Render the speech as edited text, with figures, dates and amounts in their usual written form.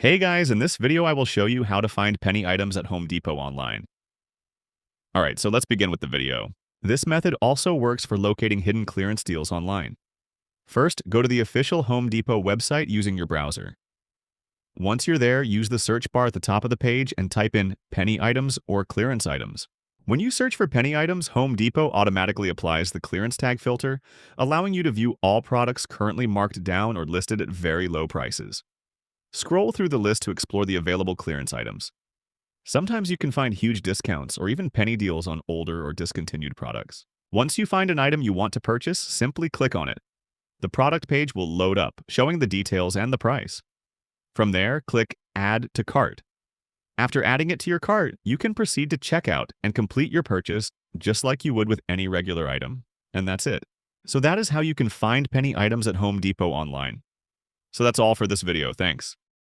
Hey guys, in this video I will show you how to find penny items at Home Depot online. Alright, so let's begin with the video. This method also works for locating hidden clearance deals online. First, go to the official Home Depot website using your browser. Once you're there, use the search bar at the top of the page and type in penny items or clearance items. When you search for penny items, Home Depot automatically applies the clearance tag filter, allowing you to view all products currently marked down or listed at very low prices. Scroll through the list to explore the available clearance items. Sometimes you can find huge discounts or even penny deals on older or discontinued products. Once you find an item you want to purchase, simply click on it. The product page will load up, showing the details and the price. From there, click Add to Cart. After adding it to your cart, you can proceed to checkout and complete your purchase just like you would with any regular item. And that's it. So that is how you can find penny items at Home Depot online. So that's all for this video. Thanks.